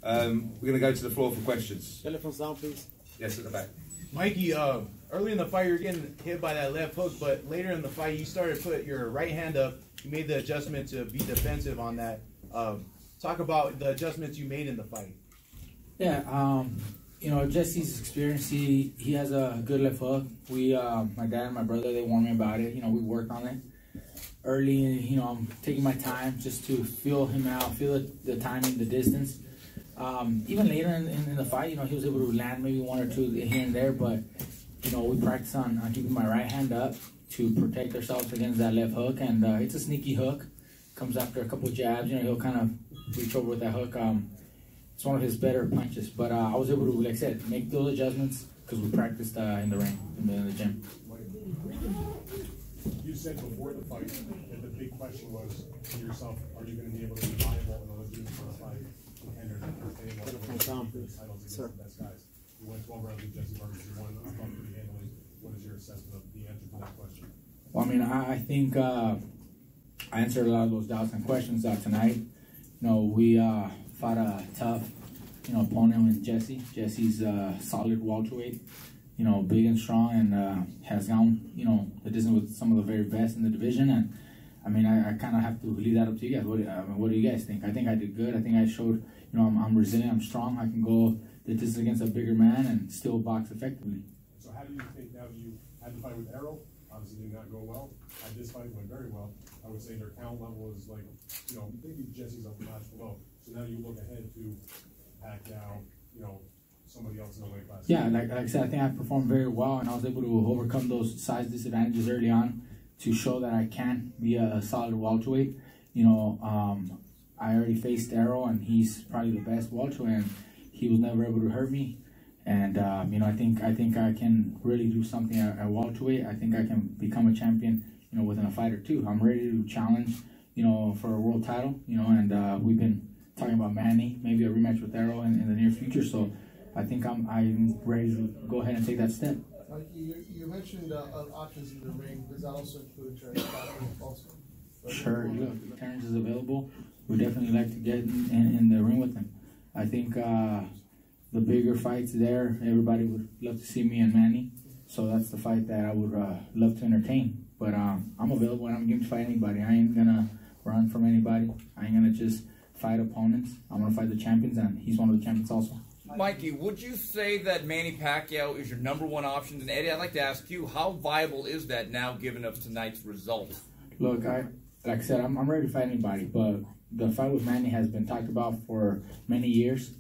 We're going to go to the floor for questions. Telephone sound, please. Yes, at the back. Mikey, early in the fight, you're getting hit by that left hook, but later in the fight, you started to put your right hand up. You made the adjustment to be defensive on that. Talk about the adjustments you made in the fight. Yeah, you know, Jesse's experience, he has a good left hook. My dad and my brother, they warned me about it. You know, we worked on it early. You know, I'm taking my time just to feel him out, feel the timing, the distance. Even later in the fight, you know, he was able to land maybe one or two here and there, but, you know, we practice on keeping my right hand up to protect ourselves against that left hook, and it's a sneaky hook. Comes after a couple of jabs, you know, he'll kind of reach over with that hook. It's one of his better punches, but I was able to, like I said, make those adjustments because we practiced in the ring, in the gym. You said before the fight that the big question was to yourself, are you going to be able to be viable in order to fight contenders at the titles against the best guys? You went 12 rounds with Jessie Vargas, you won pretty handily. What is your assessment of the answer to that question? Well, I mean, I think I answered a lot of those doubts and questions tonight. You know, we fought a tough, you know, opponent with Jessie. Jesse's solid welterweight, you know, big and strong, and has gone, you know, the distance with some of the very best in the division. And I mean, I kind of have to leave that up to you guys. What do you guys think? I think I did good. I think I showed, you know, I'm resilient, I'm strong. I can go the distance against a bigger man and still box effectively. So how do you think now that you had the fight with Errol, obviously did not go well, had this fight went very well, I would say their talent level is like, you know, maybe Jesse's a notch below. So now you look ahead to Pacquiao, you know, somebody else in the weight class. Yeah, like I said, I think I performed very well, and I was able to overcome those size disadvantages early on to show that I can be a solid welterweight. You know, I already faced Errol, and he's probably the best welterweight, and he was never able to hurt me. And you know, I think I can really do something at welterweight. I think I can become a champion, you know, within a fight or two. I'm ready to challenge, you know, for a world title, you know, and we've been talking about Manny, maybe a rematch with Errol in the near future. So I think I'm ready to go ahead and take that step. You mentioned options in the ring. Does that also include Terence also? Sure, look, if Terence is available, we'd definitely like to get in the ring with him. I think the bigger fights there, everybody would love to see me and Manny. So that's the fight that I would love to entertain. But I'm available, and I'm game to fight anybody. I ain't gonna run from anybody. I ain't gonna just fight opponents. I'm gonna fight the champions, and he's one of the champions also. Mikey, would you say that Manny Pacquiao is your #1 option? And Eddie, I'd like to ask you, how viable is that now, given up tonight's results? Look, like I said, I'm ready to fight anybody, but the fight with Manny has been talked about for many years.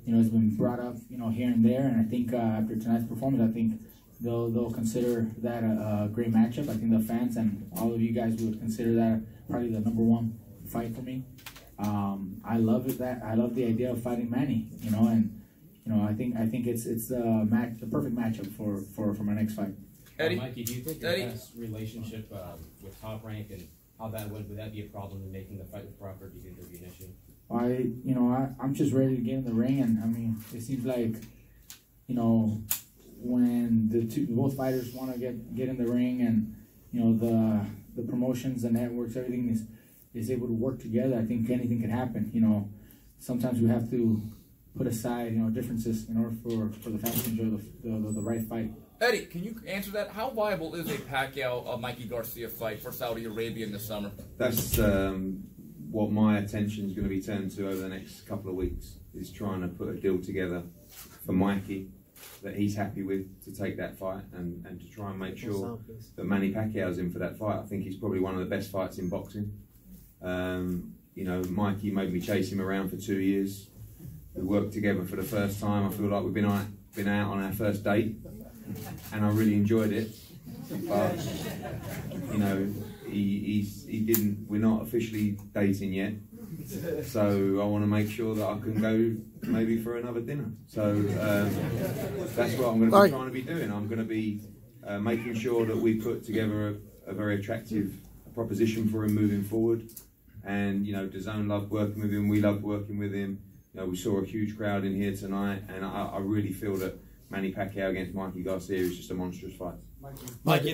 You know, it's been brought up, you know, here and there, and I think after tonight's performance, I think they'll consider that a great matchup. I think the fans and all of you guys would consider that probably the #1 fight for me. I love it. I love the idea of fighting Manny. You know, and you know, I think it's the perfect matchup for my next fight. Eddie, Mikey, do you think your best relationship with Top Rank and how that would that be a problem in making the fight with Crawford? Do you think there'd be an issue? I'm just ready to get in the ring, and I mean, it seems like, you know, when both fighters want to get in the ring, and you know the promotions, the networks, everything is able to work together, I think anything can happen. You know, sometimes we have to put aside, you know, differences in order for the fans to enjoy the right fight. Eddie, can you answer that? How viable is a Pacquiao Mikey Garcia fight for Saudi Arabia in the summer? That's what my attention is going to be turned to over the next couple of weeks, is trying to put a deal together for Mikey that he's happy with to take that fight, and to try and make sure that Manny Pacquiao's in for that fight. I think he's probably one of the best fights in boxing. You know, Mikey made me chase him around for 2 years. We worked together for the first time. I feel like we've been out on our first date, and I really enjoyed it. But you know, he didn't. We're not officially dating yet, so I want to make sure that I can go maybe for another dinner. So that's what I'm going to be trying to be doing. I'm going to be making sure that we put together a very attractive proposition for him moving forward. And you know, DAZN loved working with him. We loved working with him. You know, we saw a huge crowd in here tonight, and I really feel that Manny Pacquiao against Mikey Garcia is just a monstrous fight. Mikey.